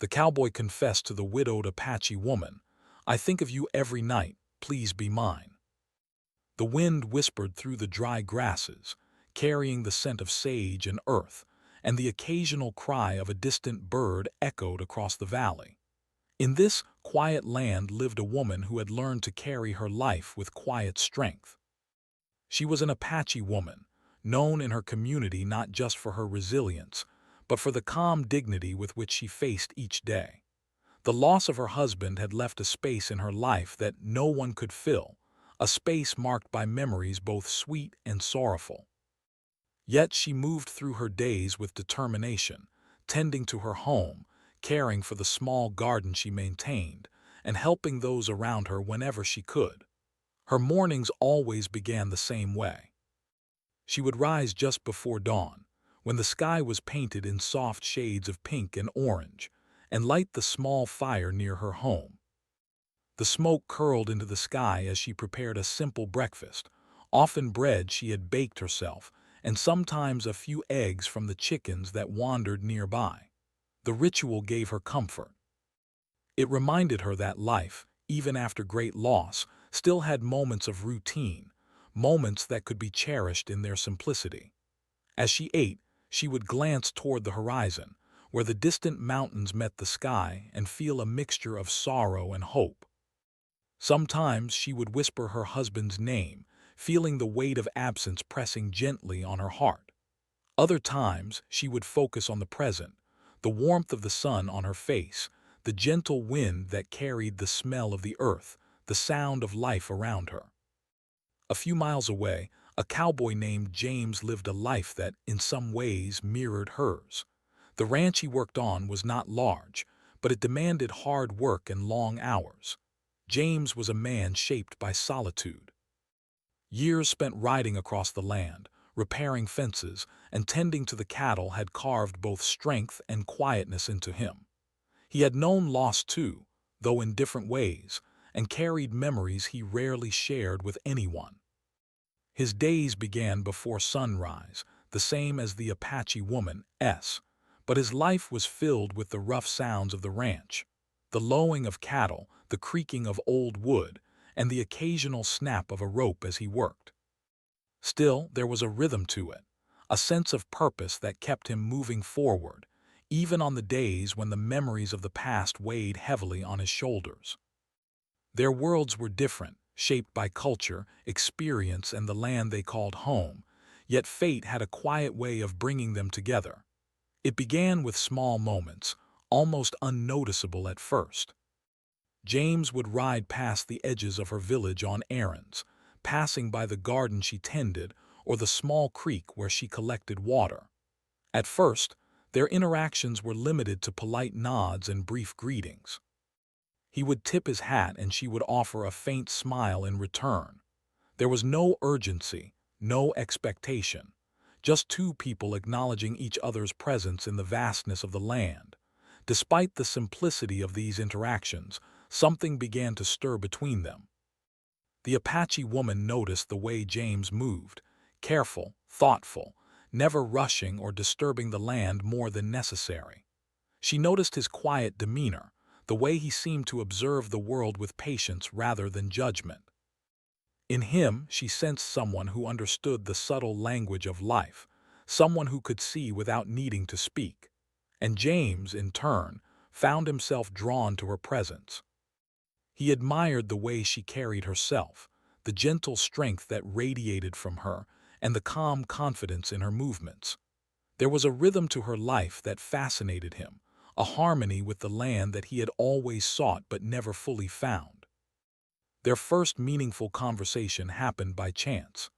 The cowboy confessed to the widowed Apache woman, "I think of you every night, please be mine." The wind whispered through the dry grasses, carrying the scent of sage and earth, and the occasional cry of a distant bird echoed across the valley. In this quiet land lived a woman who had learned to carry her life with quiet strength. She was an Apache woman, known in her community not just for her resilience, but for the calm dignity with which she faced each day. The loss of her husband had left a space in her life that no one could fill, a space marked by memories both sweet and sorrowful. Yet she moved through her days with determination, tending to her home, caring for the small garden she maintained, and helping those around her whenever she could. Her mornings always began the same way. She would rise just before dawn, when the sky was painted in soft shades of pink and orange, and light the small fire near her home. The smoke curled into the sky as she prepared a simple breakfast, often bread she had baked herself, and sometimes a few eggs from the chickens that wandered nearby. The ritual gave her comfort. It reminded her that life, even after great loss, still had moments of routine, moments that could be cherished in their simplicity. As she ate, she would glance toward the horizon, where the distant mountains met the sky, and feel a mixture of sorrow and hope. Sometimes she would whisper her husband's name, feeling the weight of absence pressing gently on her heart. Other times she would focus on the present, the warmth of the sun on her face, the gentle wind that carried the smell of the earth, the sound of life around her. A few miles away, a cowboy named James lived a life that, in some ways, mirrored hers. The ranch he worked on was not large, but it demanded hard work and long hours. James was a man shaped by solitude. Years spent riding across the land, repairing fences, and tending to the cattle had carved both strength and quietness into him. He had known loss too, though in different ways, and carried memories he rarely shared with anyone. His days began before sunrise, the same as the Apache woman's, but his life was filled with the rough sounds of the ranch, the lowing of cattle, the creaking of old wood, and the occasional snap of a rope as he worked. Still, there was a rhythm to it, a sense of purpose that kept him moving forward, even on the days when the memories of the past weighed heavily on his shoulders. Their worlds were different, shaped by culture, experience, and the land they called home, yet fate had a quiet way of bringing them together. It began with small moments, almost unnoticeable at first. James would ride past the edges of her village on errands, passing by the garden she tended or the small creek where she collected water. At first, their interactions were limited to polite nods and brief greetings. He would tip his hat and she would offer a faint smile in return. There was no urgency, no expectation, just two people acknowledging each other's presence in the vastness of the land. Despite the simplicity of these interactions, something began to stir between them. The Apache woman noticed the way James moved, careful, thoughtful, never rushing or disturbing the land more than necessary. She noticed his quiet demeanor, the way he seemed to observe the world with patience rather than judgment. In him, she sensed someone who understood the subtle language of life, someone who could see without needing to speak. And James, in turn, found himself drawn to her presence. He admired the way she carried herself, the gentle strength that radiated from her, and the calm confidence in her movements. There was a rhythm to her life that fascinated him, a harmony with the land that he had always sought but never fully found. Their first meaningful conversation happened by chance.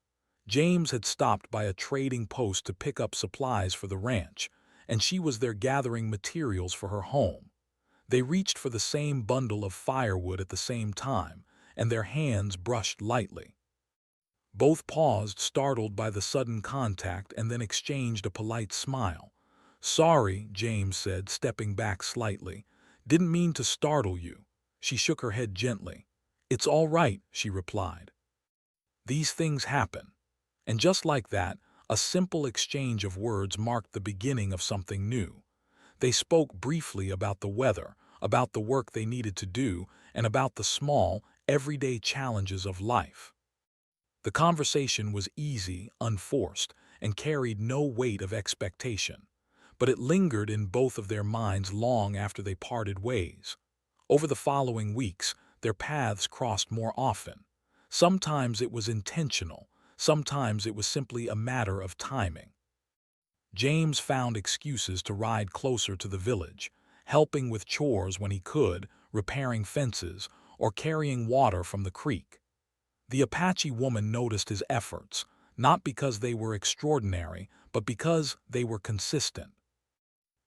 James had stopped by a trading post to pick up supplies for the ranch, and she was there gathering materials for her home. They reached for the same bundle of firewood at the same time, and their hands brushed lightly. Both paused, startled by the sudden contact, and then exchanged a polite smile. "Sorry," James said, stepping back slightly. "Didn't mean to startle you." She shook her head gently. "It's all right," she replied. "These things happen." And just like that, a simple exchange of words marked the beginning of something new. They spoke briefly about the weather, about the work they needed to do, and about the small, everyday challenges of life. The conversation was easy, unforced, and carried no weight of expectation, but it lingered in both of their minds long after they parted ways. Over the following weeks, their paths crossed more often. Sometimes it was intentional, sometimes it was simply a matter of timing. James found excuses to ride closer to the village, helping with chores when he could, repairing fences, or carrying water from the creek. The Apache woman noticed his efforts, not because they were extraordinary, but because they were consistent.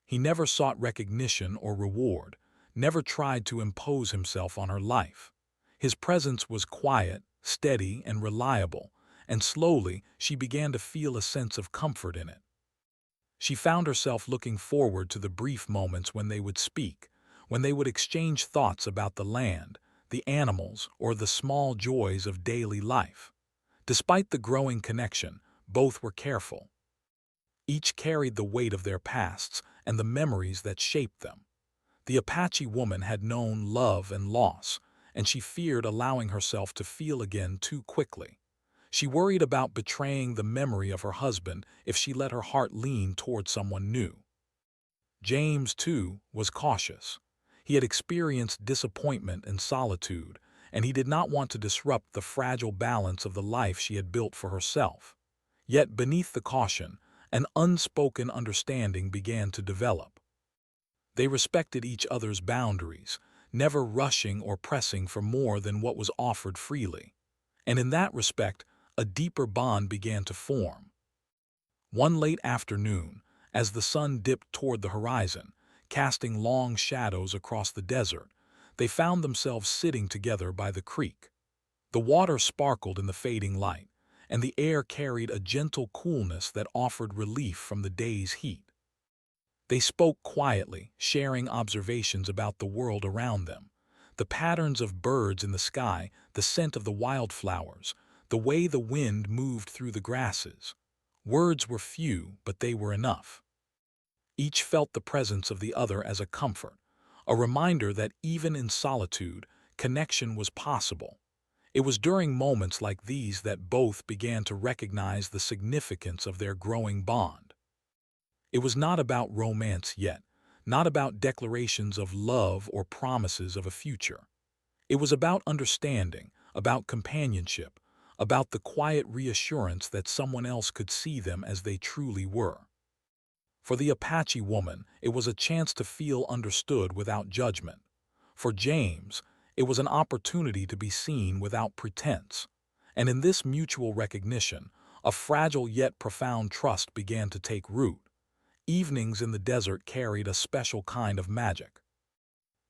He never sought recognition or reward, never tried to impose himself on her life. His presence was quiet, steady, and reliable, and slowly she began to feel a sense of comfort in it. She found herself looking forward to the brief moments when they would speak, when they would exchange thoughts about the land, the animals, or the small joys of daily life. Despite the growing connection, both were careful. Each carried the weight of their pasts and the memories that shaped them. The Apache woman had known love and loss, and she feared allowing herself to feel again too quickly. She worried about betraying the memory of her husband if she let her heart lean toward someone new. James, too, was cautious. He had experienced disappointment and solitude, and he did not want to disrupt the fragile balance of the life she had built for herself. Yet beneath the caution, an unspoken understanding began to develop. They respected each other's boundaries, never rushing or pressing for more than what was offered freely. And in that respect, a deeper bond began to form. One late afternoon, as the sun dipped toward the horizon, casting long shadows across the desert, they found themselves sitting together by the creek. The water sparkled in the fading light, and the air carried a gentle coolness that offered relief from the day's heat. They spoke quietly, sharing observations about the world around them, the patterns of birds in the sky, the scent of the wildflowers, the way the wind moved through the grasses. Words were few, but they were enough. Each felt the presence of the other as a comfort, a reminder that even in solitude, connection was possible. It was during moments like these that both began to recognize the significance of their growing bond. It was not about romance yet, not about declarations of love or promises of a future. It was about understanding, about companionship, about the quiet reassurance that someone else could see them as they truly were. For the Apache woman, it was a chance to feel understood without judgment. For James, it was an opportunity to be seen without pretense. And in this mutual recognition, a fragile yet profound trust began to take root. Evenings in the desert carried a special kind of magic.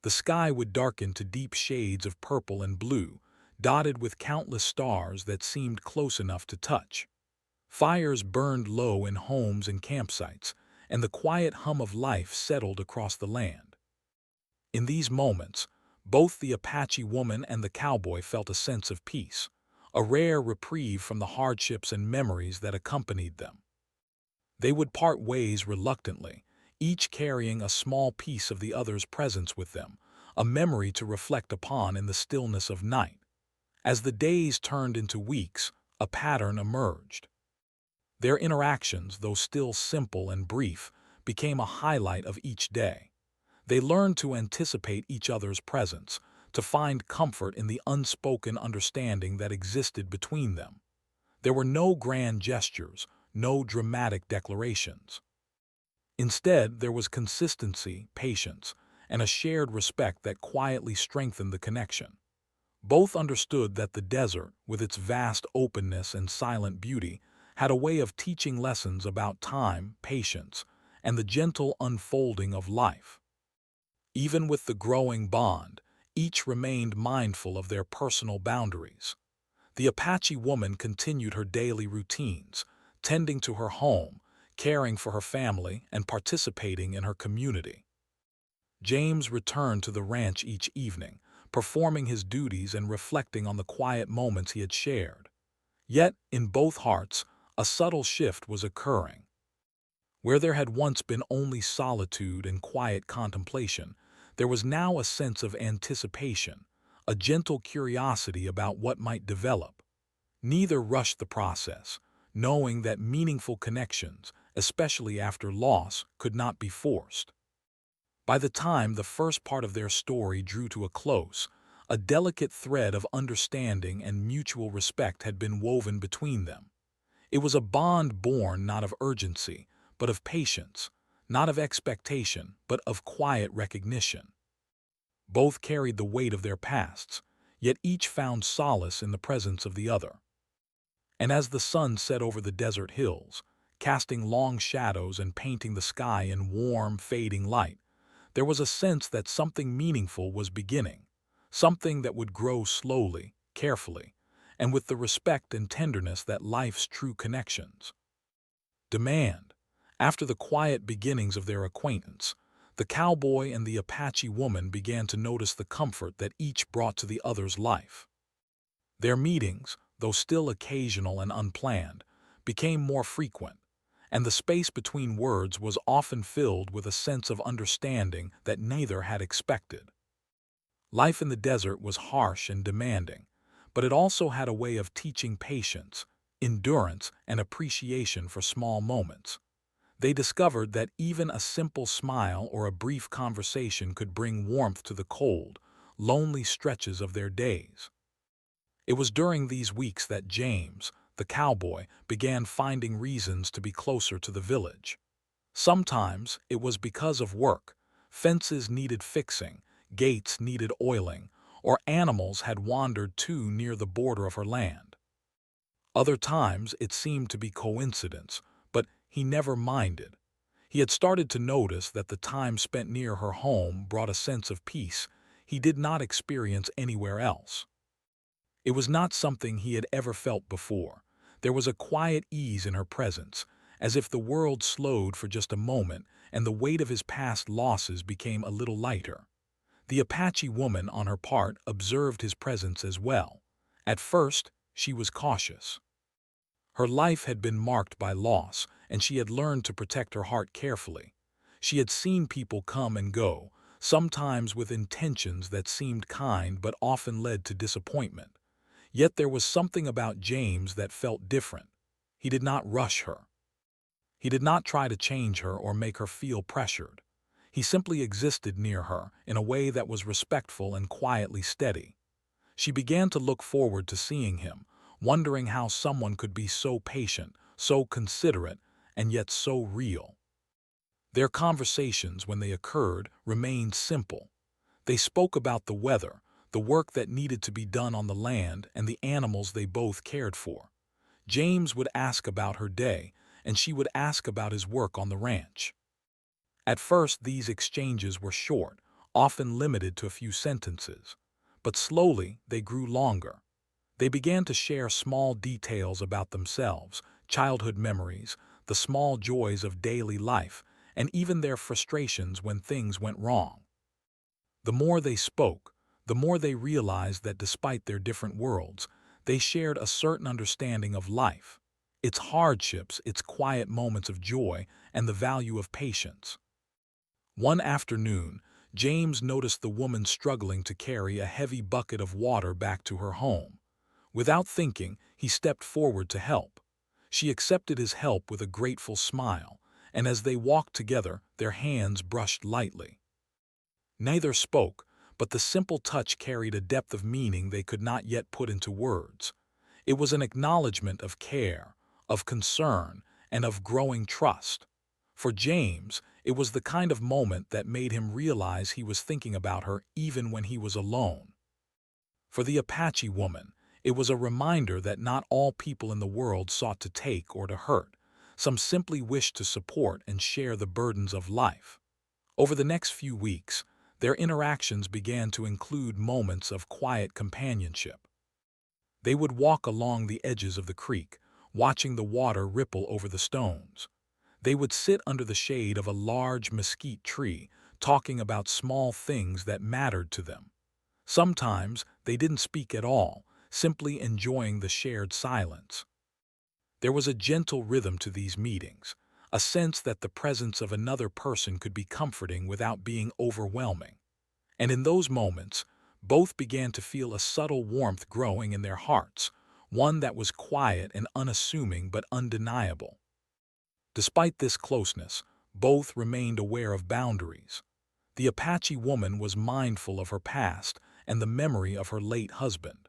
The sky would darken to deep shades of purple and blue, dotted with countless stars that seemed close enough to touch. Fires burned low in homes and campsites, and the quiet hum of life settled across the land. In these moments, both the Apache woman and the cowboy felt a sense of peace, a rare reprieve from the hardships and memories that accompanied them. They would part ways reluctantly, each carrying a small piece of the other's presence with them, a memory to reflect upon in the stillness of night. As the days turned into weeks, a pattern emerged. Their interactions, though still simple and brief, became a highlight of each day. They learned to anticipate each other's presence, to find comfort in the unspoken understanding that existed between them. There were no grand gestures, no dramatic declarations. Instead, there was consistency, patience, and a shared respect that quietly strengthened the connection. Both understood that the desert, with its vast openness and silent beauty, had a way of teaching lessons about time, patience, and the gentle unfolding of life. Even with the growing bond, each remained mindful of their personal boundaries. The Apache woman continued her daily routines, tending to her home, caring for her family, and participating in her community. James returned to the ranch each evening, performing his duties and reflecting on the quiet moments he had shared. Yet, in both hearts, a subtle shift was occurring. Where there had once been only solitude and quiet contemplation, there was now a sense of anticipation, a gentle curiosity about what might develop. Neither rushed the process, knowing that meaningful connections, especially after loss, could not be forced. By the time the first part of their story drew to a close, a delicate thread of understanding and mutual respect had been woven between them. It was a bond born not of urgency, but of patience, not of expectation, but of quiet recognition. Both carried the weight of their pasts, yet each found solace in the presence of the other. And as the sun set over the desert hills, casting long shadows and painting the sky in warm, fading light, there was a sense that something meaningful was beginning, something that would grow slowly, carefully, and with the respect and tenderness that life's true connections demand. After the quiet beginnings of their acquaintance, the cowboy and the Apache woman began to notice the comfort that each brought to the other's life. Their meetings, though still occasional and unplanned, became more frequent, and the space between words was often filled with a sense of understanding that neither had expected. Life in the desert was harsh and demanding, but it also had a way of teaching patience, endurance, and appreciation for small moments. They discovered that even a simple smile or a brief conversation could bring warmth to the cold, lonely stretches of their days. It was during these weeks that James, the cowboy, began finding reasons to be closer to the village. Sometimes it was because of work. Fences needed fixing, gates needed oiling, or animals had wandered too near the border of her land. Other times it seemed to be coincidence, but he never minded. He had started to notice that the time spent near her home brought a sense of peace he did not experience anywhere else. It was not something he had ever felt before. There was a quiet ease in her presence, as if the world slowed for just a moment and the weight of his past losses became a little lighter. The Apache woman, on her part, observed his presence as well. At first, she was cautious. Her life had been marked by loss, and she had learned to protect her heart carefully. She had seen people come and go, sometimes with intentions that seemed kind but often led to disappointment. Yet there was something about James that felt different. He did not rush her. He did not try to change her or make her feel pressured. He simply existed near her in a way that was respectful and quietly steady. She began to look forward to seeing him, wondering how someone could be so patient, so considerate, and yet so real. Their conversations, when they occurred, remained simple. They spoke about the weather, the work that needed to be done on the land, and the animals they both cared for. James would ask about her day, and she would ask about his work on the ranch. At first, these exchanges were short, often limited to a few sentences. But slowly, they grew longer. They began to share small details about themselves, childhood memories, the small joys of daily life, and even their frustrations when things went wrong. The more they spoke, the more they realized that despite their different worlds, they shared a certain understanding of life, its hardships, its quiet moments of joy, and the value of patience. One afternoon, James noticed the woman struggling to carry a heavy bucket of water back to her home. Without thinking, he stepped forward to help. She accepted his help with a grateful smile, and as they walked together, their hands brushed lightly. Neither spoke, but the simple touch carried a depth of meaning they could not yet put into words. It was an acknowledgement of care, of concern, and of growing trust. For James, it was the kind of moment that made him realize he was thinking about her even when he was alone. For the Apache woman, it was a reminder that not all people in the world sought to take or to hurt. Some simply wished to support and share the burdens of life. Over the next few weeks, their interactions began to include moments of quiet companionship. They would walk along the edges of the creek, watching the water ripple over the stones. They would sit under the shade of a large mesquite tree, talking about small things that mattered to them. Sometimes they didn't speak at all, simply enjoying the shared silence. There was a gentle rhythm to these meetings, a sense that the presence of another person could be comforting without being overwhelming. And in those moments, both began to feel a subtle warmth growing in their hearts, one that was quiet and unassuming but undeniable. Despite this closeness, both remained aware of boundaries. The Apache woman was mindful of her past and the memory of her late husband.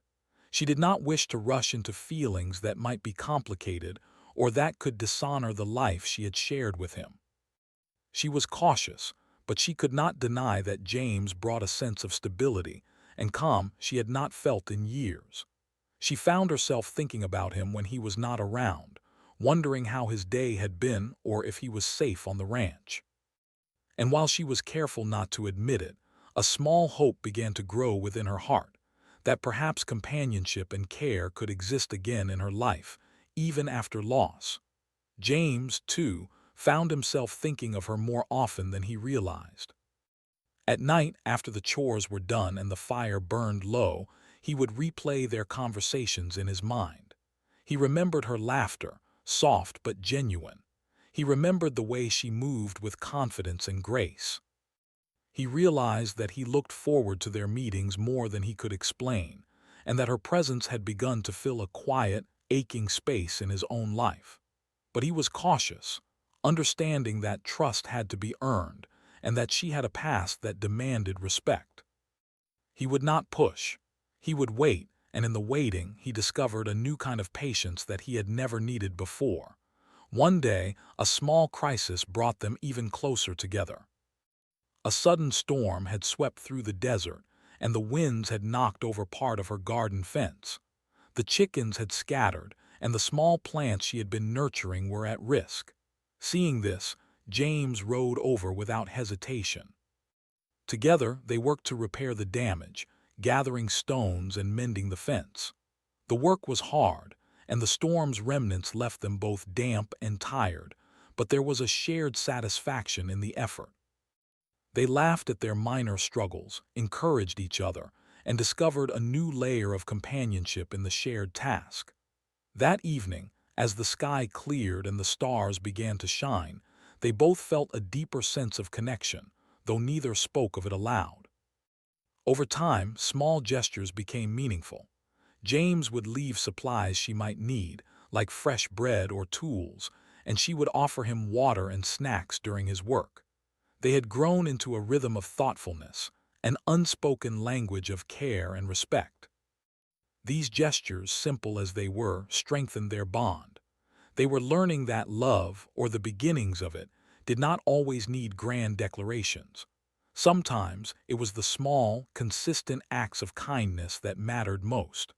She did not wish to rush into feelings that might be complicated or that could dishonor the life she had shared with him. She was cautious, but she could not deny that James brought a sense of stability and calm she had not felt in years. She found herself thinking about him when he was not around, wondering how his day had been or if he was safe on the ranch. And while she was careful not to admit it, a small hope began to grow within her heart, that perhaps companionship and care could exist again in her life, even after loss. James, too, found himself thinking of her more often than he realized. At night, after the chores were done and the fire burned low, he would replay their conversations in his mind. He remembered her laughter, soft but genuine. He remembered the way she moved with confidence and grace. He realized that he looked forward to their meetings more than he could explain, and that her presence had begun to fill a quiet, aching space in his own life. But he was cautious, understanding that trust had to be earned and that she had a past that demanded respect. He would not push. He would wait, and in the waiting, he discovered a new kind of patience that he had never needed before. One day, a small crisis brought them even closer together. A sudden storm had swept through the desert, and the winds had knocked over part of her garden fence. The chickens had scattered, and the small plants she had been nurturing were at risk. Seeing this, James rode over without hesitation. Together, they worked to repair the damage, gathering stones and mending the fence. The work was hard, and the storm's remnants left them both damp and tired, but there was a shared satisfaction in the effort. They laughed at their minor struggles, encouraged each other, and discovered a new layer of companionship in the shared task. That evening, as the sky cleared and the stars began to shine, they both felt a deeper sense of connection, though neither spoke of it aloud. Over time, small gestures became meaningful. James would leave supplies she might need, like fresh bread or tools, and she would offer him water and snacks during his work. They had grown into a rhythm of thoughtfulness, an unspoken language of care and respect. These gestures, simple as they were, strengthened their bond. They were learning that love, or the beginnings of it, did not always need grand declarations. Sometimes it was the small, consistent acts of kindness that mattered most.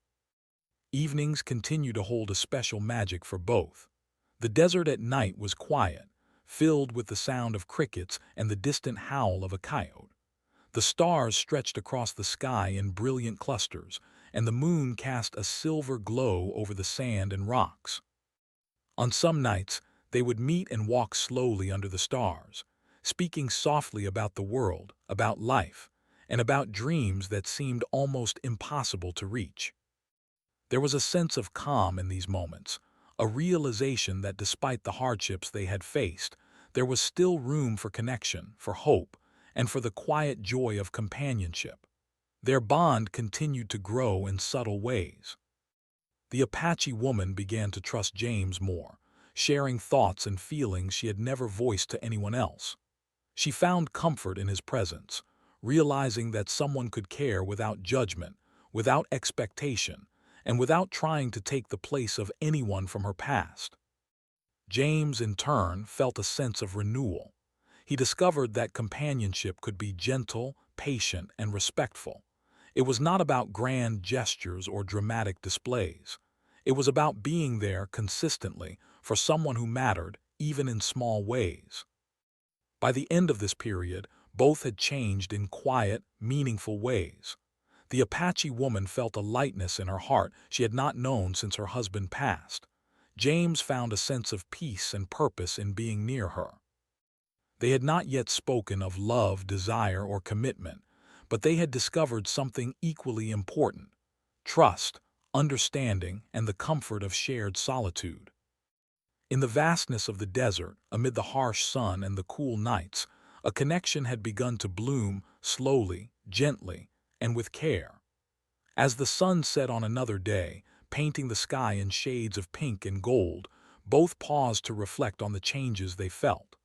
Evenings continued to hold a special magic for both. The desert at night was quiet, filled with the sound of crickets and the distant howl of a coyote. The stars stretched across the sky in brilliant clusters, and the moon cast a silver glow over the sand and rocks. On some nights, they would meet and walk slowly under the stars, speaking softly about the world, about life, and about dreams that seemed almost impossible to reach. There was a sense of calm in these moments, a realization that despite the hardships they had faced, there was still room for connection, for hope, and for the quiet joy of companionship. Their bond continued to grow in subtle ways. The Apache woman began to trust James more, sharing thoughts and feelings she had never voiced to anyone else. She found comfort in his presence, realizing that someone could care without judgment, without expectation, and without trying to take the place of anyone from her past. James, in turn, felt a sense of renewal. He discovered that companionship could be gentle, patient, and respectful. It was not about grand gestures or dramatic displays. It was about being there consistently for someone who mattered, even in small ways. By the end of this period, both had changed in quiet, meaningful ways. The Apache woman felt a lightness in her heart she had not known since her husband passed. James found a sense of peace and purpose in being near her. They had not yet spoken of love, desire, or commitment, but they had discovered something equally important: trust, understanding, and the comfort of shared solitude. In the vastness of the desert, amid the harsh sun and the cool nights, a connection had begun to bloom slowly, gently, and with care. As the sun set on another day, painting the sky in shades of pink and gold, both paused to reflect on the changes they felt.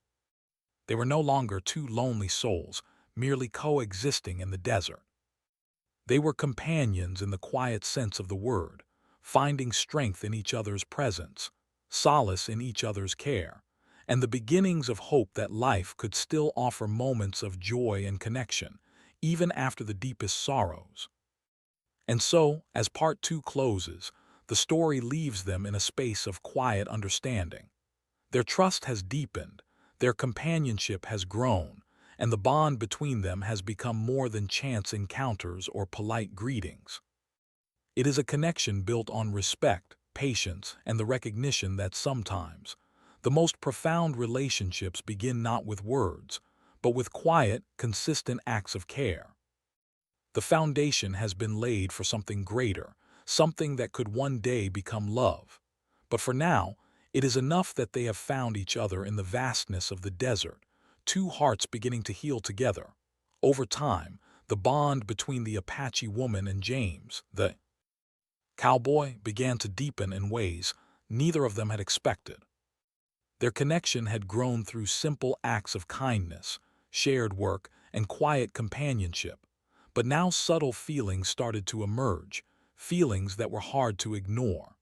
They were no longer two lonely souls, merely coexisting in the desert. They were companions in the quiet sense of the word, finding strength in each other's presence, solace in each other's care, and the beginnings of hope that life could still offer moments of joy and connection, even after the deepest sorrows. And so, as part two closes, the story leaves them in a space of quiet understanding. Their trust has deepened, their companionship has grown, and the bond between them has become more than chance encounters or polite greetings. It is a connection built on respect, patience, and the recognition that sometimes the most profound relationships begin not with words, but with quiet, consistent acts of care. The foundation has been laid for something greater, something that could one day become love. But for now, it is enough that they have found each other in the vastness of the desert, two hearts beginning to heal together. Over time, the bond between the Apache woman and James, the cowboy, began to deepen in ways neither of them had expected. Their connection had grown through simple acts of kindness, shared work, and quiet companionship. But now subtle feelings started to emerge, feelings that were hard to ignore.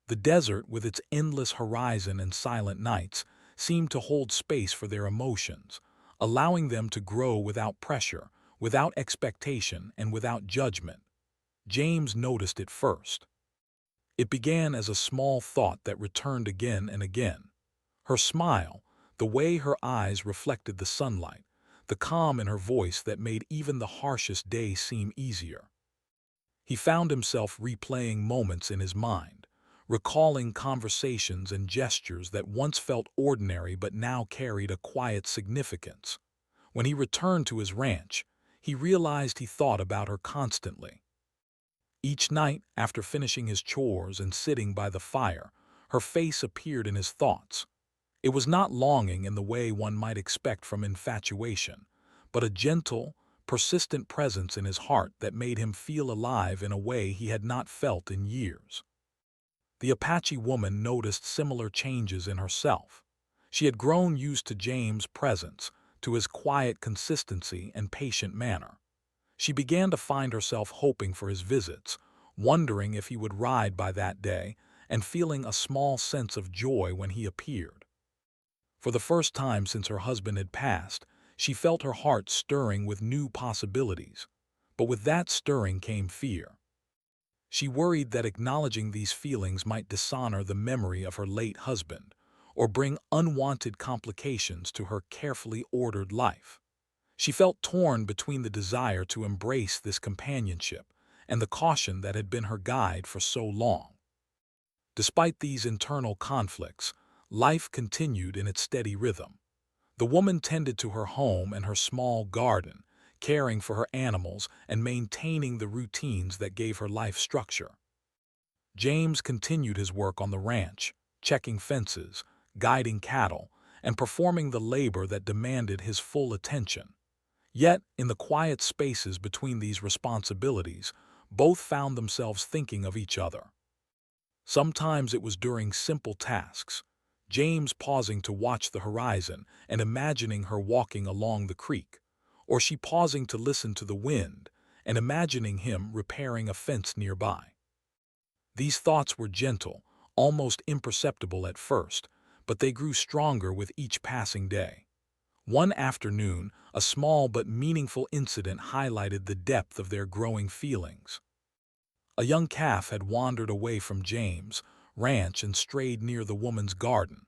The desert, with its endless horizon and silent nights, seemed to hold space for their emotions, allowing them to grow without pressure, without expectation, and without judgment. James noticed it first. It began as a small thought that returned again and again. Her smile, the way her eyes reflected the sunlight, the calm in her voice that made even the harshest day seem easier. He found himself replaying moments in his mind, recalling conversations and gestures that once felt ordinary but now carried a quiet significance. When he returned to his ranch, he realized he thought about her constantly. Each night, after finishing his chores and sitting by the fire, her face appeared in his thoughts. It was not longing in the way one might expect from infatuation, but a gentle, persistent presence in his heart that made him feel alive in a way he had not felt in years. The Apache woman noticed similar changes in herself. She had grown used to James' presence, to his quiet consistency and patient manner. She began to find herself hoping for his visits, wondering if he would ride by that day, and feeling a small sense of joy when he appeared. For the first time since her husband had passed, she felt her heart stirring with new possibilities. But with that stirring came fear. She worried that acknowledging these feelings might dishonor the memory of her late husband, or bring unwanted complications to her carefully ordered life. She felt torn between the desire to embrace this companionship and the caution that had been her guide for so long. Despite these internal conflicts, life continued in its steady rhythm. The woman tended to her home and her small garden, caring for her animals and maintaining the routines that gave her life structure. James continued his work on the ranch, checking fences, guiding cattle, and performing the labor that demanded his full attention. Yet, in the quiet spaces between these responsibilities, both found themselves thinking of each other. Sometimes it was during simple tasks, James pausing to watch the horizon and imagining her walking along the creek, or she pausing to listen to the wind and imagining him repairing a fence nearby. These thoughts were gentle, almost imperceptible at first, but they grew stronger with each passing day. One afternoon, a small but meaningful incident highlighted the depth of their growing feelings. A young calf had wandered away from James' ranch and strayed near the woman's garden.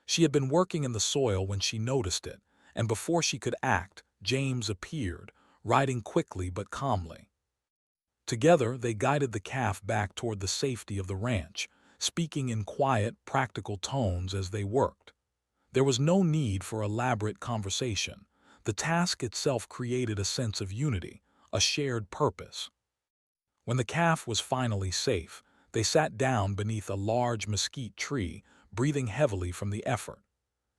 She had been working in the soil when she noticed it, and before she could act, James appeared, riding quickly but calmly. Together, they guided the calf back toward the safety of the ranch, speaking in quiet, practical tones as they worked. There was no need for elaborate conversation. The task itself created a sense of unity, a shared purpose. When the calf was finally safe, they sat down beneath a large mesquite tree, breathing heavily from the effort.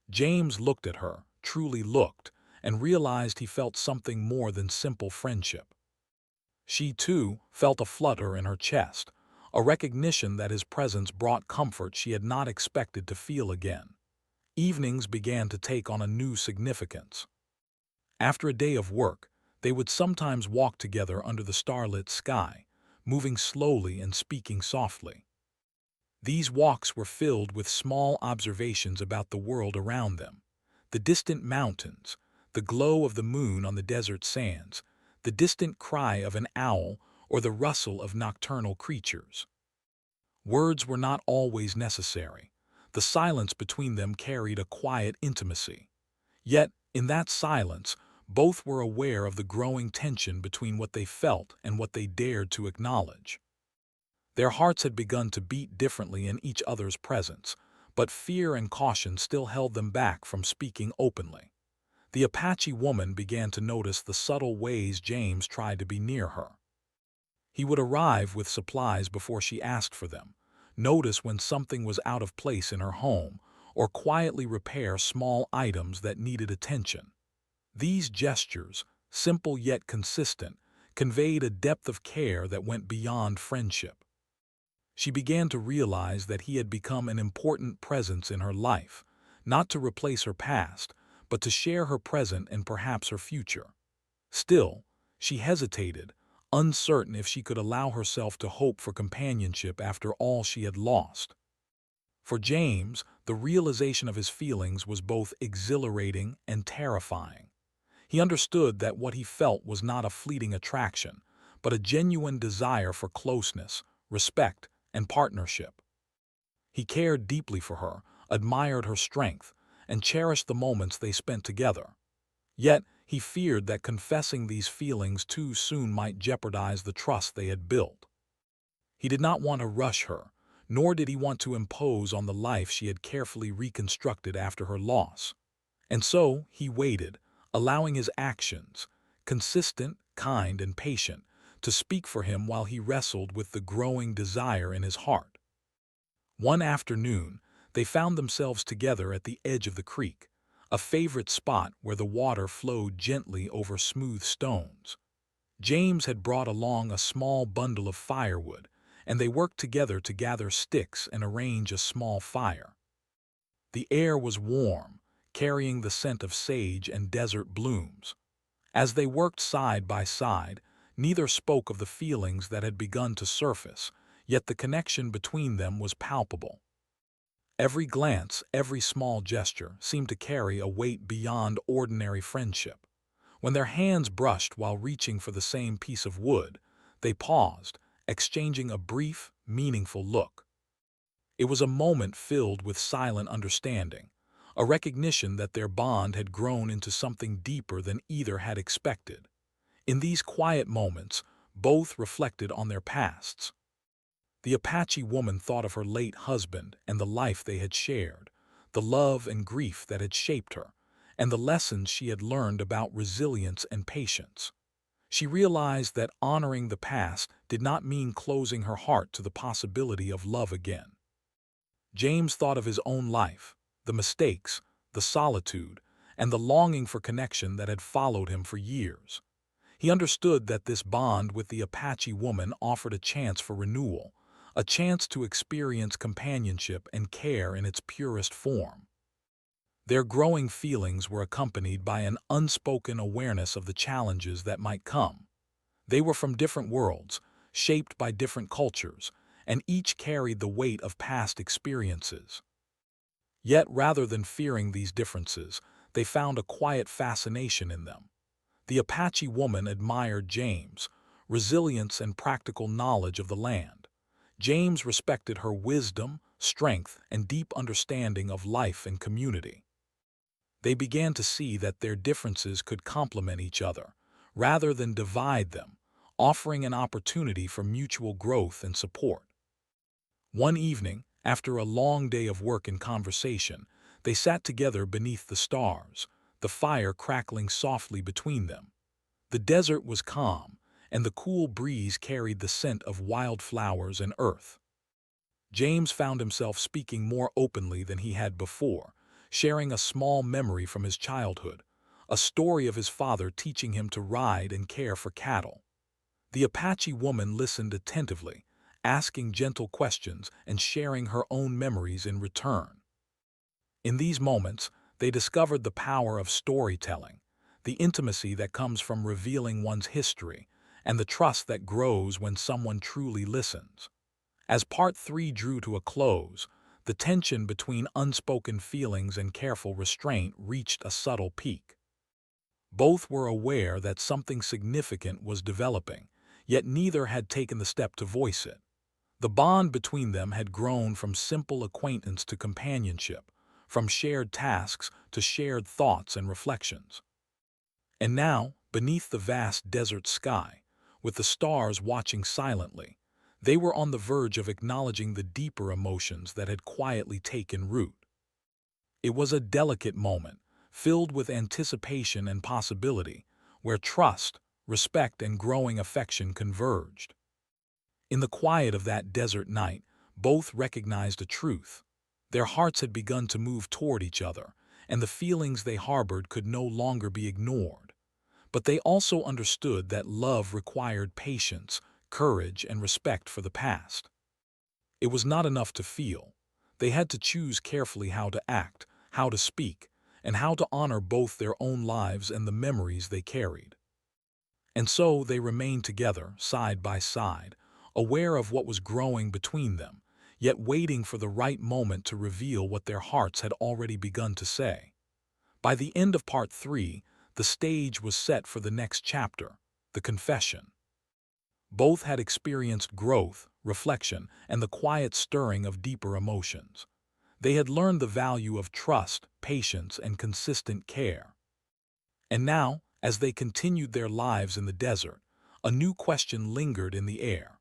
James looked at her, truly looked, and realized he felt something more than simple friendship. She, too, felt a flutter in her chest, a recognition that his presence brought comfort she had not expected to feel again. Evenings began to take on a new significance. After a day of work, they would sometimes walk together under the starlit sky, moving slowly and speaking softly. These walks were filled with small observations about the world around them: the distant mountains, the glow of the moon on the desert sands, the distant cry of an owl, or the rustle of nocturnal creatures. Words were not always necessary. The silence between them carried a quiet intimacy. Yet, in that silence, both were aware of the growing tension between what they felt and what they dared to acknowledge. Their hearts had begun to beat differently in each other's presence, but fear and caution still held them back from speaking openly. The Apache woman began to notice the subtle ways James tried to be near her. He would arrive with supplies before she asked for them, notice when something was out of place in her home, or quietly repair small items that needed attention. These gestures, simple yet consistent, conveyed a depth of care that went beyond friendship. She began to realize that he had become an important presence in her life, not to replace her past, but to share her present and perhaps her future. Still, she hesitated, uncertain if she could allow herself to hope for companionship after all she had lost. For James, the realization of his feelings was both exhilarating and terrifying. He understood that what he felt was not a fleeting attraction, but a genuine desire for closeness, respect, and partnership. He cared deeply for her, admired her strength, and cherished the moments they spent together. Yet, he feared that confessing these feelings too soon might jeopardize the trust they had built. He did not want to rush her, nor did he want to impose on the life she had carefully reconstructed after her loss. And so, he waited, allowing his actions, consistent, kind, and patient, to speak for him while he wrestled with the growing desire in his heart. One afternoon, they found themselves together at the edge of the creek, a favorite spot where the water flowed gently over smooth stones. James had brought along a small bundle of firewood, and they worked together to gather sticks and arrange a small fire. The air was warm, carrying the scent of sage and desert blooms. As they worked side by side, neither spoke of the feelings that had begun to surface, yet the connection between them was palpable. Every glance, every small gesture seemed to carry a weight beyond ordinary friendship. When their hands brushed while reaching for the same piece of wood, they paused, exchanging a brief, meaningful look. It was a moment filled with silent understanding, a recognition that their bond had grown into something deeper than either had expected. In these quiet moments, both reflected on their pasts. The Apache woman thought of her late husband and the life they had shared, the love and grief that had shaped her, and the lessons she had learned about resilience and patience. She realized that honoring the past did not mean closing her heart to the possibility of love again. James thought of his own life, the mistakes, the solitude, and the longing for connection that had followed him for years. He understood that this bond with the Apache woman offered a chance for renewal, a chance to experience companionship and care in its purest form. Their growing feelings were accompanied by an unspoken awareness of the challenges that might come. They were from different worlds, shaped by different cultures, and each carried the weight of past experiences. Yet, rather than fearing these differences, they found a quiet fascination in them. The Apache woman admired James' resilience and practical knowledge of the land. James respected her wisdom, strength, and deep understanding of life and community. They began to see that their differences could complement each other, rather than divide them, offering an opportunity for mutual growth and support. One evening, after a long day of work and conversation, they sat together beneath the stars, the fire crackling softly between them. The desert was calm, and the cool breeze carried the scent of wildflowers and earth. James found himself speaking more openly than he had before, sharing a small memory from his childhood, a story of his father teaching him to ride and care for cattle. The Apache woman listened attentively, asking gentle questions and sharing her own memories in return. In these moments, they discovered the power of storytelling, the intimacy that comes from revealing one's history, and the trust that grows when someone truly listens. As Part 3 drew to a close, the tension between unspoken feelings and careful restraint reached a subtle peak. Both were aware that something significant was developing, yet neither had taken the step to voice it. The bond between them had grown from simple acquaintance to companionship, from shared tasks to shared thoughts and reflections. And now, beneath the vast desert sky, with the stars watching silently, they were on the verge of acknowledging the deeper emotions that had quietly taken root. It was a delicate moment, filled with anticipation and possibility, where trust, respect, and growing affection converged. In the quiet of that desert night, both recognized a truth. Their hearts had begun to move toward each other, and the feelings they harbored could no longer be ignored. But they also understood that love required patience, courage, and respect for the past. It was not enough to feel. They had to choose carefully how to act, how to speak, and how to honor both their own lives and the memories they carried. And so they remained together, side by side, aware of what was growing between them, yet waiting for the right moment to reveal what their hearts had already begun to say. By the end of Part 3, the stage was set for the next chapter, the confession. Both had experienced growth, reflection, and the quiet stirring of deeper emotions. They had learned the value of trust, patience, and consistent care. And now, as they continued their lives in the desert, a new question lingered in the air.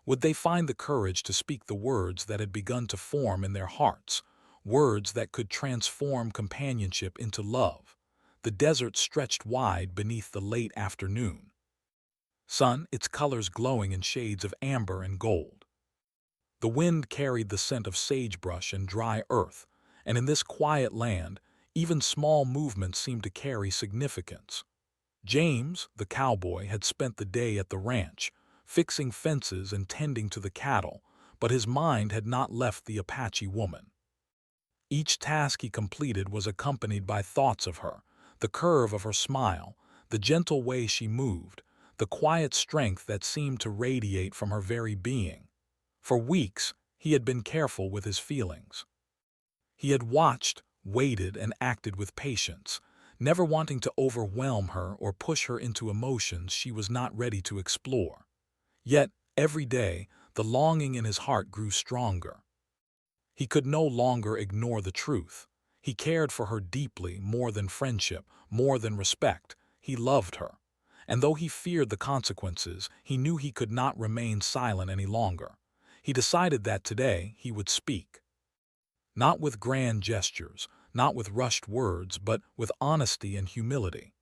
Would they find the courage to speak the words that had begun to form in their hearts, words that could transform companionship into love? The desert stretched wide beneath the late afternoon sun, its colors glowing in shades of amber and gold. The wind carried the scent of sagebrush and dry earth, and in this quiet land, even small movements seemed to carry significance. James, the cowboy, had spent the day at the ranch, fixing fences and tending to the cattle, but his mind had not left the Apache woman. Each task he completed was accompanied by thoughts of her, the curve of her smile, the gentle way she moved, the quiet strength that seemed to radiate from her very being. For weeks, he had been careful with his feelings. He had watched, waited, and acted with patience, never wanting to overwhelm her or push her into emotions she was not ready to explore. Yet, every day, the longing in his heart grew stronger. He could no longer ignore the truth. He cared for her deeply, more than friendship, more than respect. He loved her. And though he feared the consequences, he knew he could not remain silent any longer. He decided that today he would speak. Not with grand gestures, not with rushed words, but with honesty and humility.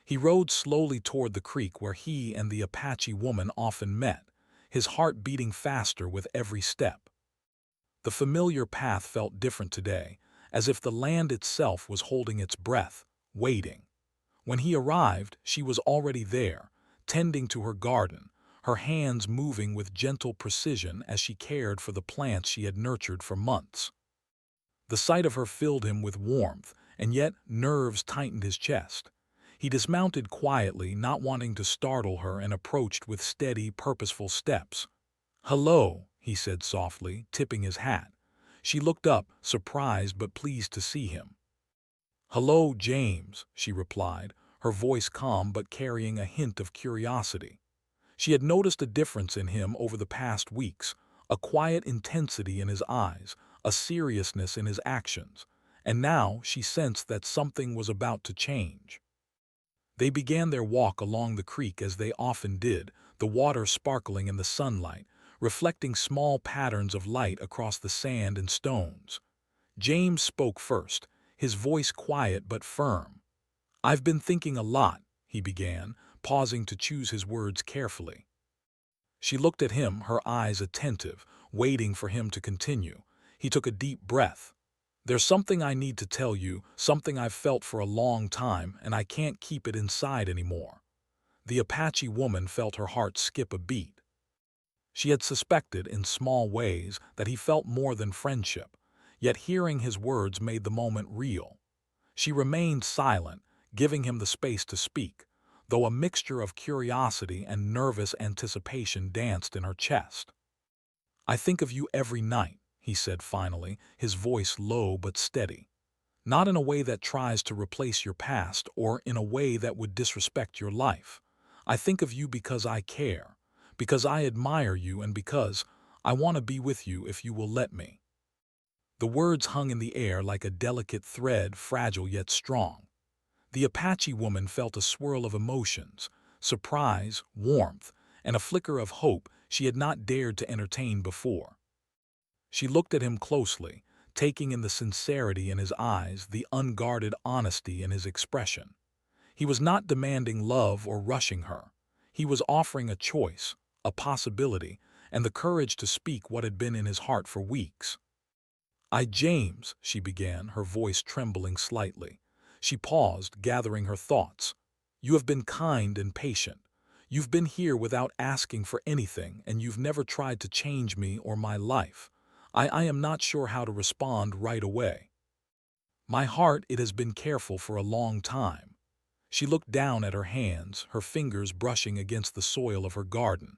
He rode slowly toward the creek where he and the Apache woman often met, his heart beating faster with every step. The familiar path felt different today, as if the land itself was holding its breath, waiting. When he arrived, she was already there, tending to her garden, her hands moving with gentle precision as she cared for the plants she had nurtured for months. The sight of her filled him with warmth, and yet nerves tightened his chest. He dismounted quietly, not wanting to startle her, and approached with steady, purposeful steps. "Hello," he said softly, tipping his hat. She looked up, surprised but pleased to see him. "Hello, James," she replied, her voice calm but carrying a hint of curiosity. She had noticed a difference in him over the past weeks, a quiet intensity in his eyes, a seriousness in his actions, and now she sensed that something was about to change. They began their walk along the creek as they often did, the water sparkling in the sunlight, reflecting small patterns of light across the sand and stones. James spoke first, his voice quiet but firm. "I've been thinking a lot," he began, pausing to choose his words carefully. She looked at him, her eyes attentive, waiting for him to continue. He took a deep breath. "There's something I need to tell you, something I've felt for a long time, and I can't keep it inside anymore." The Apache woman felt her heart skip a beat. She had suspected, in small ways, that he felt more than friendship, yet hearing his words made the moment real. She remained silent, giving him the space to speak, though a mixture of curiosity and nervous anticipation danced in her chest. "I think of you every night," he said finally, his voice low but steady. "Not in a way that tries to replace your past or in a way that would disrespect your life. I think of you because I care, because I admire you, and because I want to be with you if you will let me." The words hung in the air like a delicate thread, fragile yet strong. The Apache woman felt a swirl of emotions, surprise, warmth, and a flicker of hope she had not dared to entertain before. She looked at him closely, taking in the sincerity in his eyes, the unguarded honesty in his expression. He was not demanding love or rushing her. He was offering a choice, a possibility, and the courage to speak what had been in his heart for weeks. James," she began, her voice trembling slightly. She paused, gathering her thoughts. "You have been kind and patient. You've been here without asking for anything, and you've never tried to change me or my life. I am not sure how to respond right away. My heart, it has been careful for a long time." She looked down at her hands, her fingers brushing against the soil of her garden.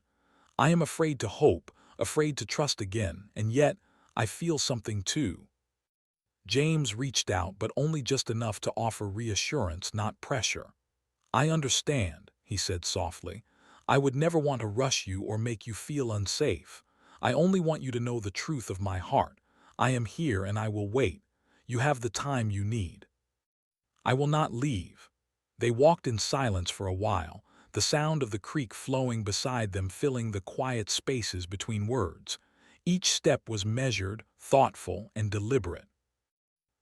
"I am afraid to hope, afraid to trust again, and yet I feel something too." James reached out, but only just enough to offer reassurance, not pressure. "I understand," he said softly. "I would never want to rush you or make you feel unsafe. I only want you to know the truth of my heart. I am here and I will wait. You have the time you need. I will not leave." They walked in silence for a while, the sound of the creek flowing beside them filling the quiet spaces between words. Each step was measured, thoughtful, and deliberate.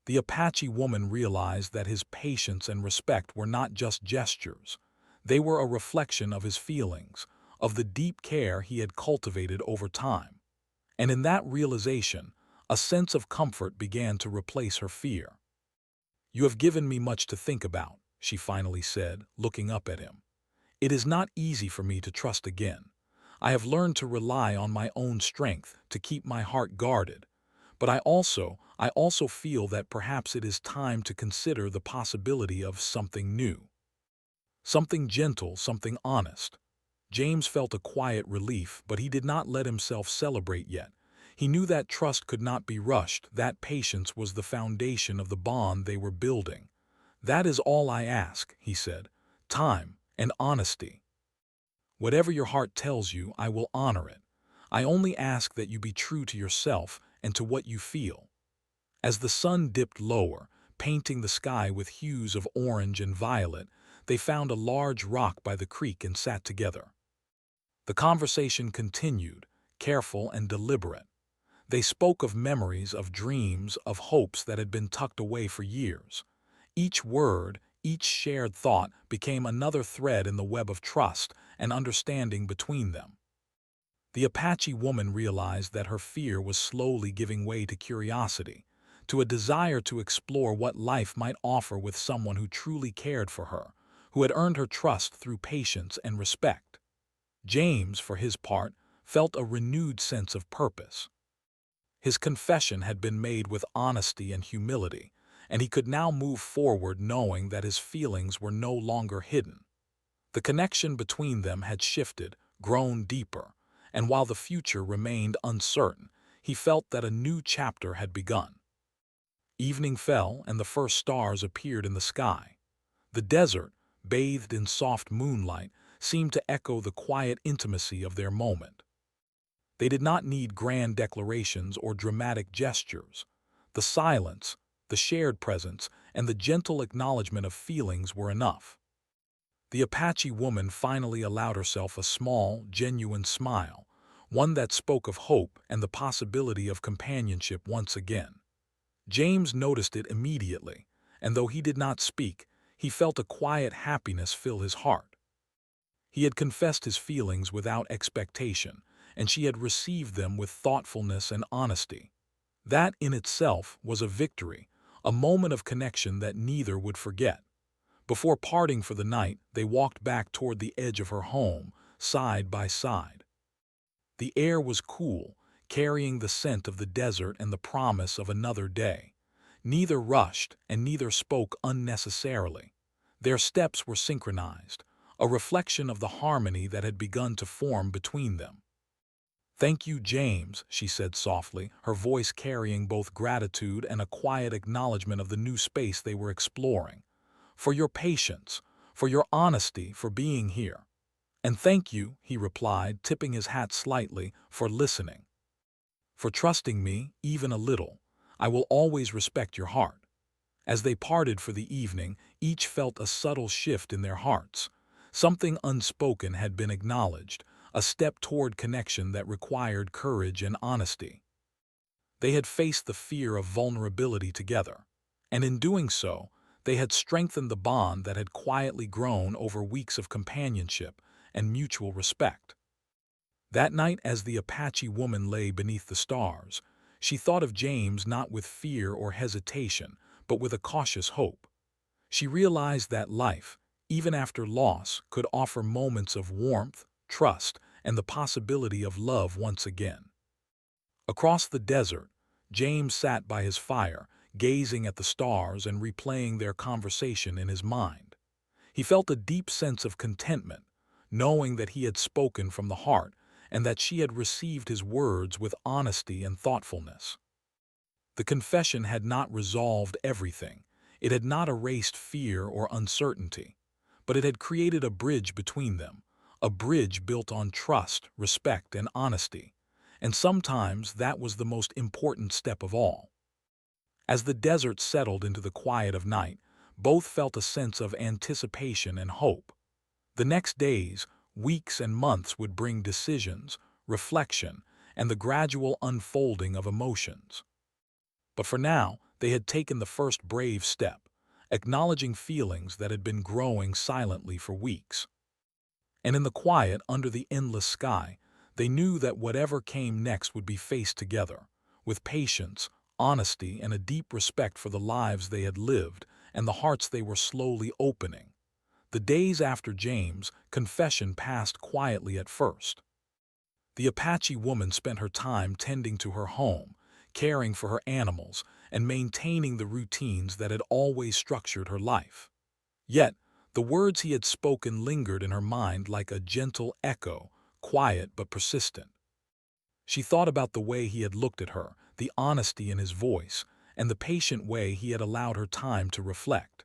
The Apache woman realized that his patience and respect were not just gestures. They were a reflection of his feelings, of the deep care he had cultivated over time. And in that realization, a sense of comfort began to replace her fear. "You have given me much to think about," she finally said, looking up at him. "It is not easy for me to trust again. I have learned to rely on my own strength, to keep my heart guarded. But I also feel that perhaps it is time to consider the possibility of something new. Something gentle, something honest." James felt a quiet relief, but he did not let himself celebrate yet. He knew that trust could not be rushed, that patience was the foundation of the bond they were building. "That is all I ask," he said. "Time and honesty. Whatever your heart tells you, I will honor it. I only ask that you be true to yourself and to what you feel." As the sun dipped lower, painting the sky with hues of orange and violet, they found a large rock by the creek and sat together. The conversation continued, careful and deliberate. They spoke of memories, of dreams, of hopes that had been tucked away for years. Each word, each shared thought became another thread in the web of trust and understanding between them. The Apache woman realized that her fear was slowly giving way to curiosity, to a desire to explore what life might offer with someone who truly cared for her, who had earned her trust through patience and respect. James, for his part, felt a renewed sense of purpose. His confession had been made with honesty and humility, and he could now move forward knowing that his feelings were no longer hidden. The connection between them had shifted, grown deeper, and while the future remained uncertain, he felt that a new chapter had begun. Evening fell, and the first stars appeared in the sky. The desert, bathed in soft moonlight, seemed to echo the quiet intimacy of their moment. They did not need grand declarations or dramatic gestures. The silence, the shared presence, and the gentle acknowledgement of feelings were enough. The Apache woman finally allowed herself a small, genuine smile, one that spoke of hope and the possibility of companionship once again. James noticed it immediately, and though he did not speak, he felt a quiet happiness fill his heart. He had confessed his feelings without expectation, and she had received them with thoughtfulness and honesty. That in itself was a victory, a moment of connection that neither would forget. Before parting for the night, they walked back toward the edge of her home, side by side. The air was cool, carrying the scent of the desert and the promise of another day. Neither rushed and neither spoke unnecessarily. Their steps were synchronized, a reflection of the harmony that had begun to form between them. "Thank you, James," she said softly, her voice carrying both gratitude and a quiet acknowledgement of the new space they were exploring. "For your patience, for your honesty, for being here." "And thank you," he replied, tipping his hat slightly, "for listening. For trusting me, even a little. I will always respect your heart." As they parted for the evening, each felt a subtle shift in their hearts. Something unspoken had been acknowledged, a step toward connection that required courage and honesty. They had faced the fear of vulnerability together, and in doing so, they had strengthened the bond that had quietly grown over weeks of companionship and mutual respect. That night, as the Apache woman lay beneath the stars, she thought of James not with fear or hesitation, but with a cautious hope. She realized that life, even after loss, could offer moments of warmth, trust, and the possibility of love once again. Across the desert, James sat by his fire, gazing at the stars and replaying their conversation in his mind. He felt a deep sense of contentment, knowing that he had spoken from the heart and that she had received his words with honesty and thoughtfulness. The confession had not resolved everything. It had not erased fear or uncertainty, but it had created a bridge between them, a bridge built on trust, respect, and honesty. And sometimes that was the most important step of all. As the desert settled into the quiet of night, both felt a sense of anticipation and hope. The next days, weeks, and months would bring decisions, reflection, and the gradual unfolding of emotions. But for now, they had taken the first brave step, acknowledging feelings that had been growing silently for weeks. And in the quiet under the endless sky, they knew that whatever came next would be faced together, with patience, honesty, and a deep respect for the lives they had lived and the hearts they were slowly opening. The days after James' confession passed quietly at first. The Apache woman spent her time tending to her home, caring for her animals, and maintaining the routines that had always structured her life. Yet, the words he had spoken lingered in her mind like a gentle echo, quiet but persistent. She thought about the way he had looked at her, the honesty in his voice, and the patient way he had allowed her time to reflect.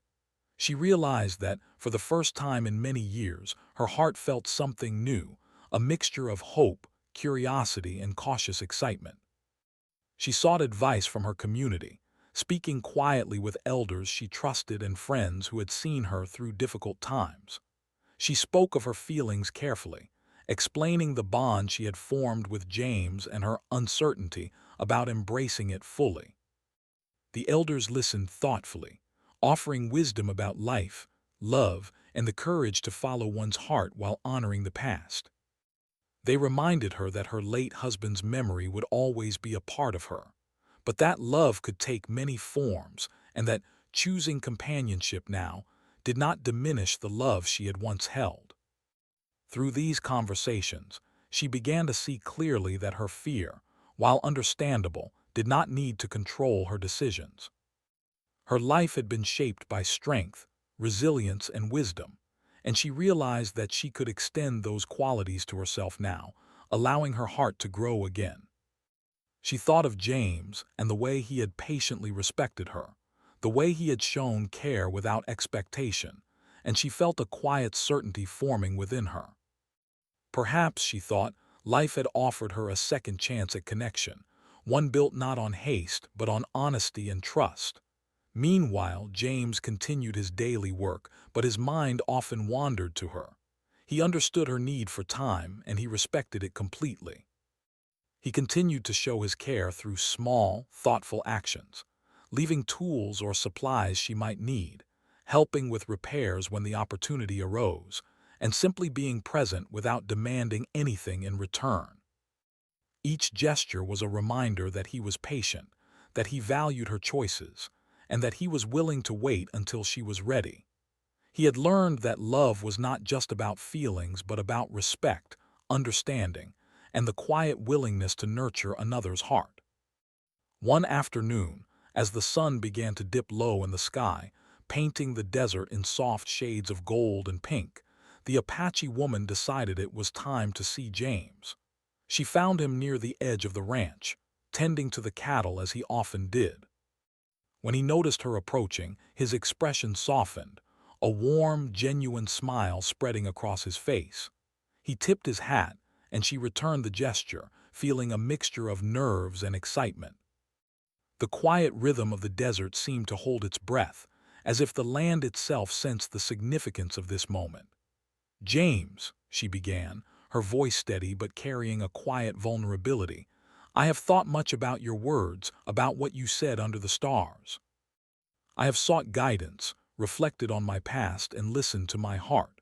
She realized that, for the first time in many years, her heart felt something new, a mixture of hope, curiosity, and cautious excitement. She sought advice from her community, speaking quietly with elders she trusted and friends who had seen her through difficult times. She spoke of her feelings carefully, explaining the bond she had formed with James and her uncertainty about embracing it fully. The elders listened thoughtfully, offering wisdom about life, love, and the courage to follow one's heart while honoring the past. They reminded her that her late husband's memory would always be a part of her, but that love could take many forms and that choosing companionship now did not diminish the love she had once held. Through these conversations, she began to see clearly that her fear, while understandable, did not need to control her decisions. Her life had been shaped by strength, resilience, and wisdom, and she realized that she could extend those qualities to herself now, allowing her heart to grow again. She thought of James and the way he had patiently respected her, the way he had shown care without expectation, and she felt a quiet certainty forming within her. Perhaps, she thought, life had offered her a second chance at connection, one built not on haste but on honesty and trust. Meanwhile, James continued his daily work, but his mind often wandered to her. He understood her need for time, and he respected it completely. He continued to show his care through small, thoughtful actions, leaving tools or supplies she might need, helping with repairs when the opportunity arose, and simply being present without demanding anything in return. Each gesture was a reminder that he was patient, that he valued her choices, and that he was willing to wait until she was ready. He had learned that love was not just about feelings but about respect, understanding, and the quiet willingness to nurture another's heart. One afternoon, as the sun began to dip low in the sky, painting the desert in soft shades of gold and pink, the Apache woman decided it was time to see James. She found him near the edge of the ranch, tending to the cattle as he often did. When he noticed her approaching, his expression softened, a warm, genuine smile spreading across his face. He tipped his hat, and she returned the gesture, feeling a mixture of nerves and excitement. The quiet rhythm of the desert seemed to hold its breath, as if the land itself sensed the significance of this moment. "James," she began, her voice steady but carrying a quiet vulnerability, "I have thought much about your words, about what you said under the stars. I have sought guidance, reflected on my past, and listened to my heart.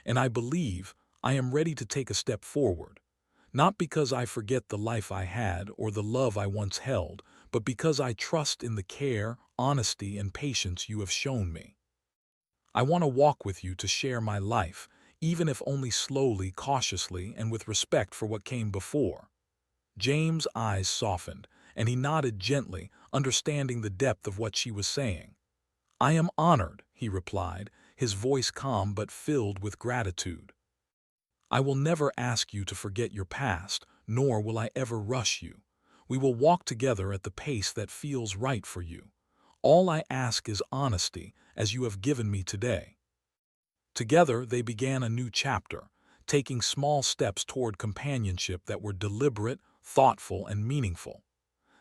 And I believe I am ready to take a step forward, not because I forget the life I had or the love I once held, but because I trust in the care, honesty, and patience you have shown me. I want to walk with you to share my life, even if only slowly, cautiously, and with respect for what came before." James' eyes softened, and he nodded gently, understanding the depth of what she was saying. "I am honored," he replied, his voice calm but filled with gratitude. "I will never ask you to forget your past, nor will I ever rush you. We will walk together at the pace that feels right for you. All I ask is honesty, as you have given me today." Together they began a new chapter, taking small steps toward companionship that were deliberate, thoughtful, and meaningful.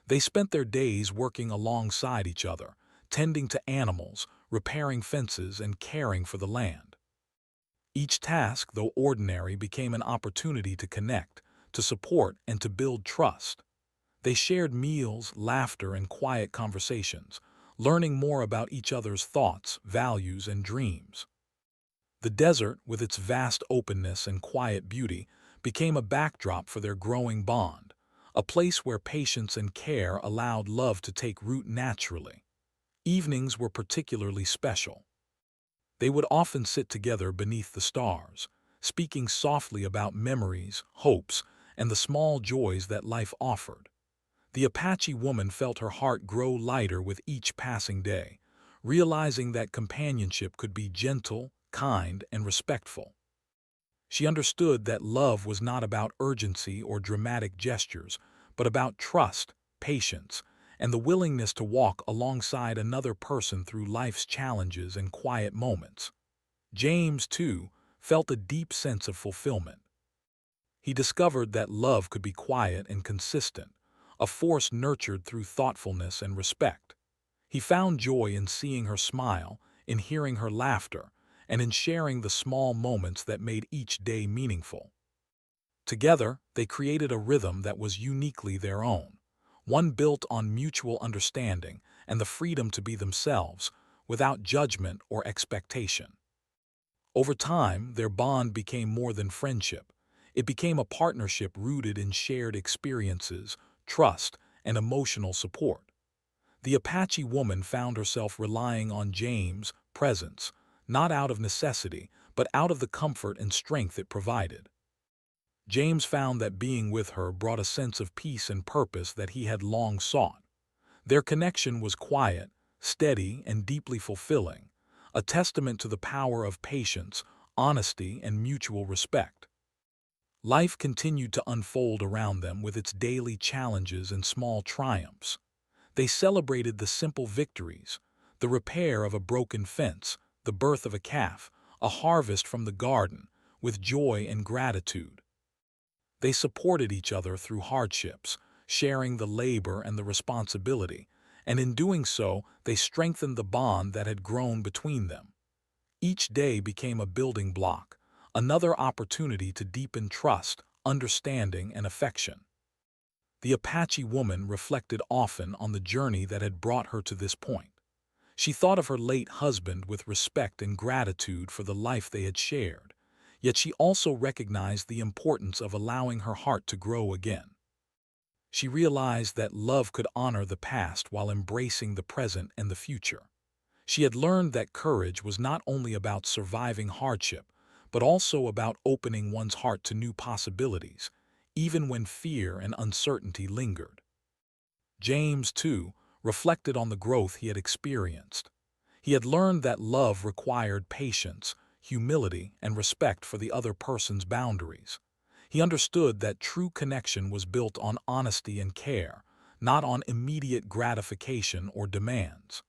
They spent their days working alongside each other, tending to animals, repairing fences, and caring for the land. Each task, though ordinary, became an opportunity to connect, to support, and to build trust. They shared meals, laughter, and quiet conversations, learning more about each other's thoughts, values, and dreams. The desert, with its vast openness and quiet beauty, became a backdrop for their growing bond, a place where patience and care allowed love to take root naturally. Evenings were particularly special. They would often sit together beneath the stars, speaking softly about memories, hopes, and the small joys that life offered. The Apache woman felt her heart grow lighter with each passing day, realizing that companionship could be gentle, kind, and respectful. She understood that love was not about urgency or dramatic gestures, but about trust, patience, and the willingness to walk alongside another person through life's challenges and quiet moments. James, too, felt a deep sense of fulfillment. He discovered that love could be quiet and consistent, a force nurtured through thoughtfulness and respect. He found joy in seeing her smile, in hearing her laughter, and in sharing the small moments that made each day meaningful. Together, they created a rhythm that was uniquely their own, one built on mutual understanding and the freedom to be themselves, without judgment or expectation. Over time, their bond became more than friendship. It became a partnership rooted in shared experiences, trust, and emotional support. The Apache woman found herself relying on James' presence, not out of necessity, but out of the comfort and strength it provided. James found that being with her brought a sense of peace and purpose that he had long sought. Their connection was quiet, steady, and deeply fulfilling, a testament to the power of patience, honesty, and mutual respect. Life continued to unfold around them with its daily challenges and small triumphs. They celebrated the simple victories, the repair of a broken fence, the birth of a calf, a harvest from the garden, with joy and gratitude. They supported each other through hardships, sharing the labor and the responsibility, and in doing so, they strengthened the bond that had grown between them. Each day became a building block, another opportunity to deepen trust, understanding, and affection. The Apache woman reflected often on the journey that had brought her to this point. She thought of her late husband with respect and gratitude for the life they had shared, yet she also recognized the importance of allowing her heart to grow again. She realized that love could honor the past while embracing the present and the future. She had learned that courage was not only about surviving hardship, but also about opening one's heart to new possibilities, even when fear and uncertainty lingered. James, too, reflected on the growth he had experienced. He had learned that love required patience, humility, and respect for the other person's boundaries. He understood that true connection was built on honesty and care, not on immediate gratification or demands.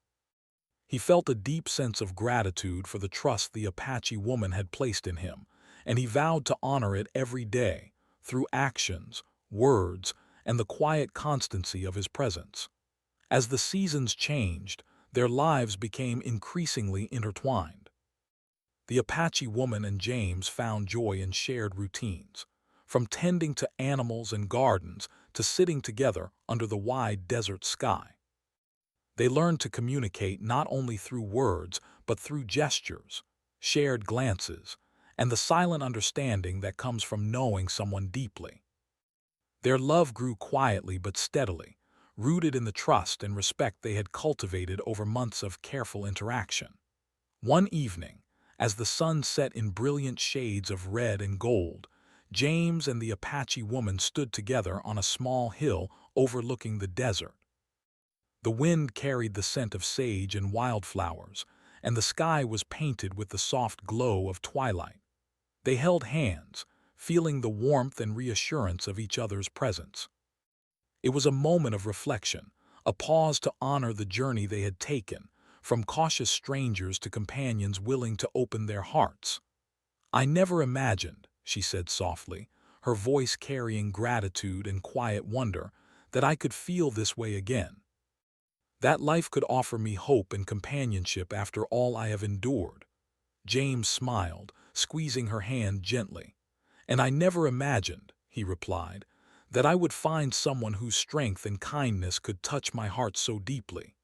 He felt a deep sense of gratitude for the trust the Apache woman had placed in him, and he vowed to honor it every day, through actions, words, and the quiet constancy of his presence. As the seasons changed, their lives became increasingly intertwined. The Apache woman and James found joy in shared routines, from tending to animals and gardens to sitting together under the wide desert sky. They learned to communicate not only through words, but through gestures, shared glances, and the silent understanding that comes from knowing someone deeply. Their love grew quietly but steadily, rooted in the trust and respect they had cultivated over months of careful interaction. One evening, as the sun set in brilliant shades of red and gold, James and the Apache woman stood together on a small hill overlooking the desert. The wind carried the scent of sage and wildflowers, and the sky was painted with the soft glow of twilight. They held hands, feeling the warmth and reassurance of each other's presence. It was a moment of reflection, a pause to honor the journey they had taken, from cautious strangers to companions willing to open their hearts. "I never imagined," she said softly, her voice carrying gratitude and quiet wonder, "that I could feel this way again. That life could offer me hope and companionship after all I have endured." James smiled, squeezing her hand gently. "And I never imagined," he replied, "that I would find someone whose strength and kindness could touch my heart so deeply.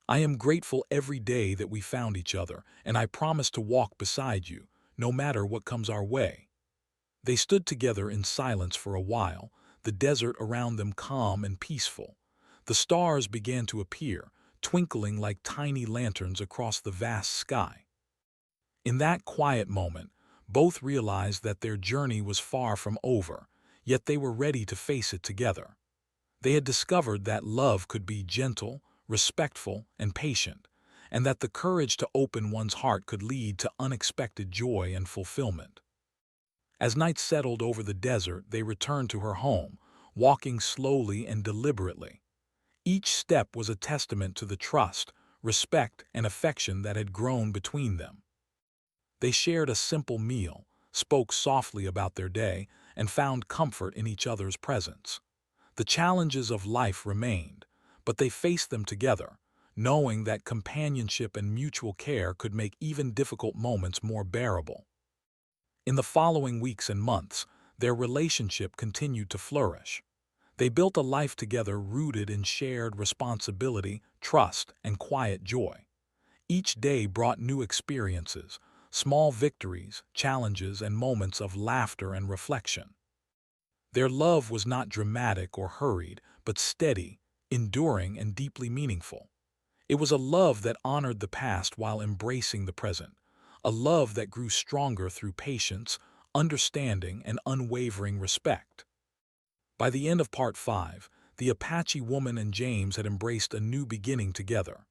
I am grateful every day that we found each other, and I promise to walk beside you, no matter what comes our way." They stood together in silence for a while, the desert around them calm and peaceful. The stars began to appear, twinkling like tiny lanterns across the vast sky. In that quiet moment, both realized that their journey was far from over, yet they were ready to face it together. They had discovered that love could be gentle, respectful, and patient, and that the courage to open one's heart could lead to unexpected joy and fulfillment. As night settled over the desert, they returned to her home, walking slowly and deliberately. Each step was a testament to the trust, respect, and affection that had grown between them. They shared a simple meal, spoke softly about their day, and found comfort in each other's presence. The challenges of life remained, but they faced them together, knowing that companionship and mutual care could make even difficult moments more bearable. In the following weeks and months, their relationship continued to flourish. They built a life together rooted in shared responsibility, trust, and quiet joy. Each day brought new experiences, small victories, challenges, and moments of laughter and reflection. Their love was not dramatic or hurried, but steady, enduring, and deeply meaningful. It was a love that honored the past while embracing the present, a love that grew stronger through patience, understanding, and unwavering respect. By the end of Part 5, the Apache woman and James had embraced a new beginning together.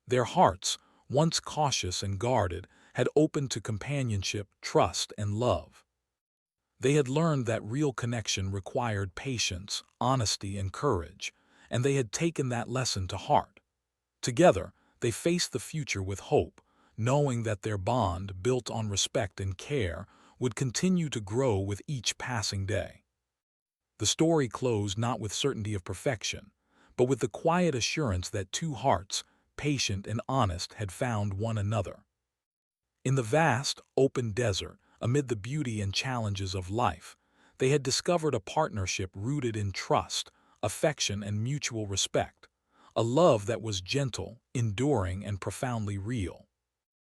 Their hearts, once cautious and guarded, had opened to companionship, trust, and love. They had learned that real connection required patience, honesty, and courage, and they had taken that lesson to heart. Together, they faced the future with hope, knowing that their bond, built on respect and care, would continue to grow with each passing day. The story closed not with certainty of perfection, but with the quiet assurance that two hearts, patient and honest, had found one another. In the vast, open desert, amid the beauty and challenges of life, they had discovered a partnership rooted in trust, affection, and mutual respect, a love that was gentle, enduring, and profoundly real.